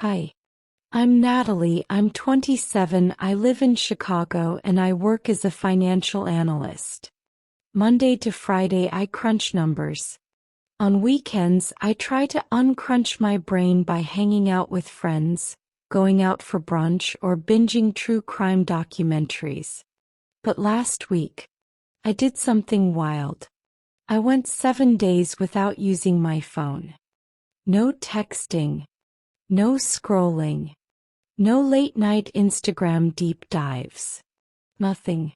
Hi. I'm Natalie, I'm 27, I live in Chicago and I work as a financial analyst. Monday to Friday I crunch numbers. On weekends I try to uncrunch my brain by hanging out with friends, going out for brunch or binging true crime documentaries. But last week, I did something wild. I went 7 days without using my phone. No texting. No scrolling. No late-night Instagram deep dives. Nothing.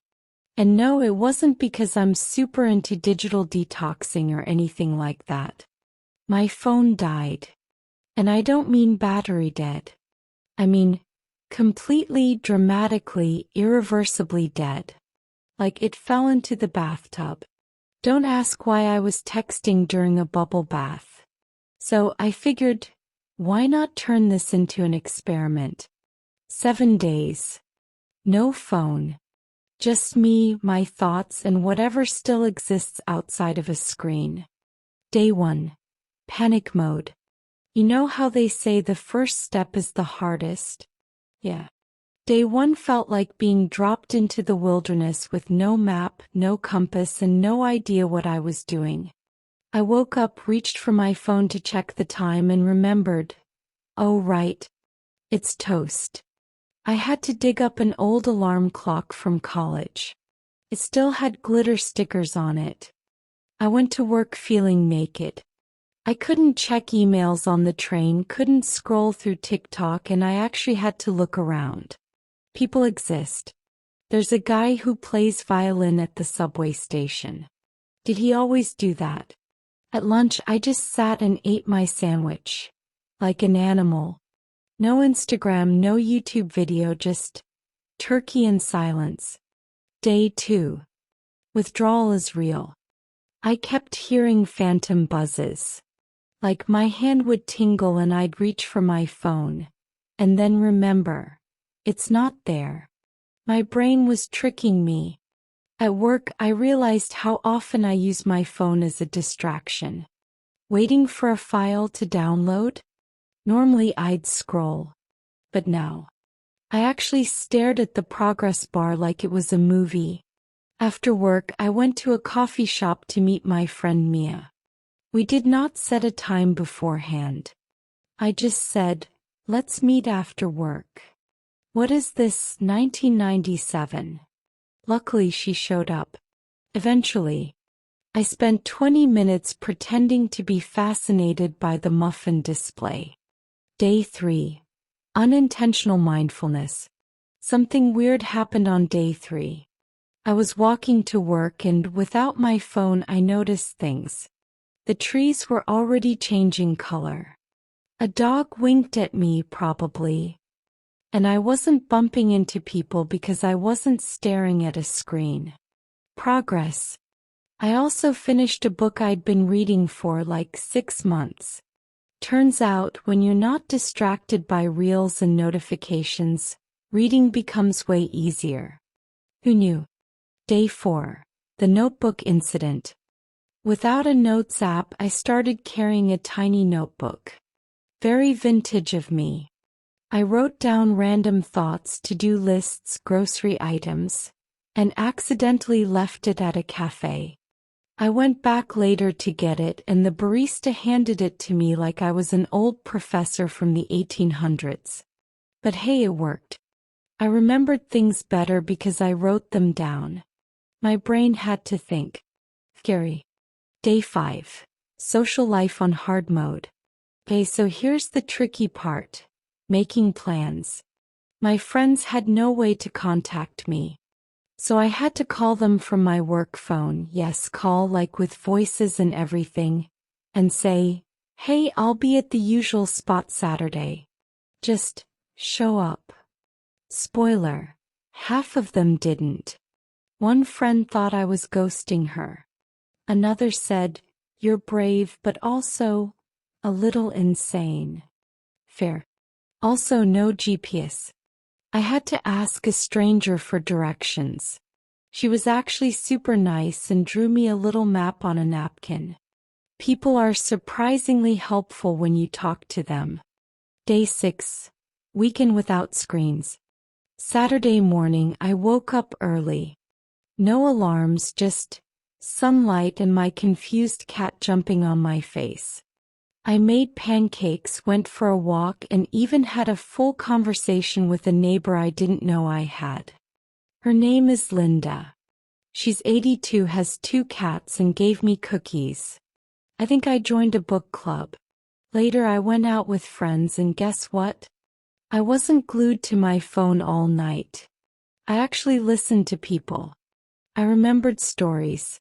And no, it wasn't because I'm super into digital detoxing or anything like that. My phone died. And I don't mean battery dead. I mean, completely, dramatically, irreversibly dead. Like it fell into the bathtub. Don't ask why I was texting during a bubble bath. So I figured, why not turn this into an experiment? 7 days. No phone. Just me, my thoughts, and whatever still exists outside of a screen. Day 1. Panic mode. You know how they say the first step is the hardest? Yeah. Day 1 felt like being dropped into the wilderness with no map, no compass, and no idea what I was doing. I woke up, reached for my phone to check the time and remembered, oh right, it's toast. I had to dig up an old alarm clock from college. It still had glitter stickers on it. I went to work feeling naked. I couldn't check emails on the train, couldn't scroll through TikTok, and I actually had to look around. People exist. There's a guy who plays violin at the subway station. Did he always do that? At lunch I just sat and ate my sandwich. Like an animal. No Instagram, no YouTube video, just turkey and silence. Day 2. Withdrawal is real. I kept hearing phantom buzzes. Like my hand would tingle and I'd reach for my phone. And then remember, it's not there. My brain was tricking me. At work, I realized how often I use my phone as a distraction. Waiting for a file to download? Normally I'd scroll. But now, I actually stared at the progress bar like it was a movie. After work, I went to a coffee shop to meet my friend Mia. We did not set a time beforehand. I just said, let's meet after work. What is this, 1997? Luckily she showed up. Eventually. I spent 20 minutes pretending to be fascinated by the muffin display. Day 3. Unintentional mindfulness. Something weird happened on day 3. I was walking to work and without my phone I noticed things. The trees were already changing color. A dog winked at me probably. And I wasn't bumping into people because I wasn't staring at a screen. Progress. I also finished a book I'd been reading for like 6 months. Turns out, when you're not distracted by reels and notifications, reading becomes way easier. Who knew? Day 4. The notebook incident. Without a notes app, I started carrying a tiny notebook. Very vintage of me. I wrote down random thoughts, to-do lists, grocery items, and accidentally left it at a cafe. I went back later to get it and the barista handed it to me like I was an old professor from the 1800s. But hey, it worked. I remembered things better because I wrote them down. My brain had to think. Scary. Day 5. Social life on hard mode. Okay, so here's the tricky part. Making plans. My friends had no way to contact me. So I had to call them from my work phone, yes, call like with voices and everything, and say, hey, I'll be at the usual spot Saturday. Just show up. Spoiler, half of them didn't. One friend thought I was ghosting her. Another said, you're brave but also a little insane. Fair. Also no GPS. I had to ask a stranger for directions. She was actually super nice and drew me a little map on a napkin. People are surprisingly helpful when you talk to them. Day 6. Weekend without screens. Saturday morning I woke up early. No alarms, just sunlight and my confused cat jumping on my face. I made pancakes, went for a walk, and even had a full conversation with a neighbor I didn't know I had. Her name is Linda. She's 82, has 2 cats, and gave me cookies. I think I joined a book club. Later I went out with friends, and guess what? I wasn't glued to my phone all night. I actually listened to people. I remembered stories.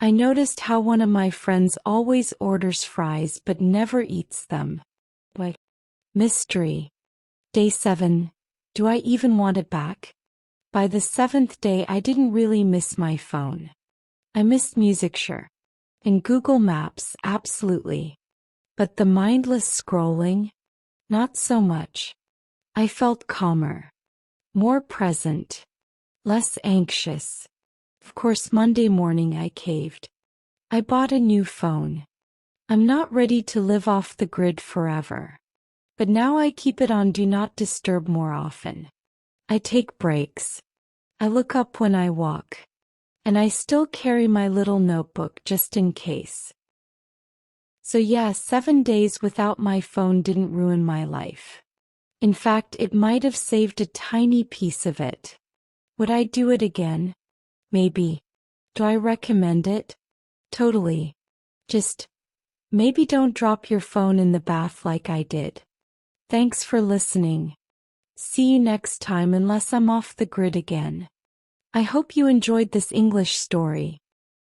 I noticed how one of my friends always orders fries but never eats them. What? Mystery. Day 7. Do I even want it back? By the 7th day I didn't really miss my phone. I missed music, sure. And Google Maps, absolutely. But the mindless scrolling? Not so much. I felt calmer. More present. Less anxious. Of course, Monday morning I caved. I bought a new phone. I'm not ready to live off the grid forever. But now I keep it on Do Not Disturb more often. I take breaks. I look up when I walk. And I still carry my little notebook just in case. So yeah, 7 days without my phone didn't ruin my life. In fact, it might have saved a tiny piece of it. Would I do it again? Maybe. Do I recommend it? Totally. Just, maybe don't drop your phone in the bath like I did. Thanks for listening. See you next time unless I'm off the grid again. I hope you enjoyed this English story.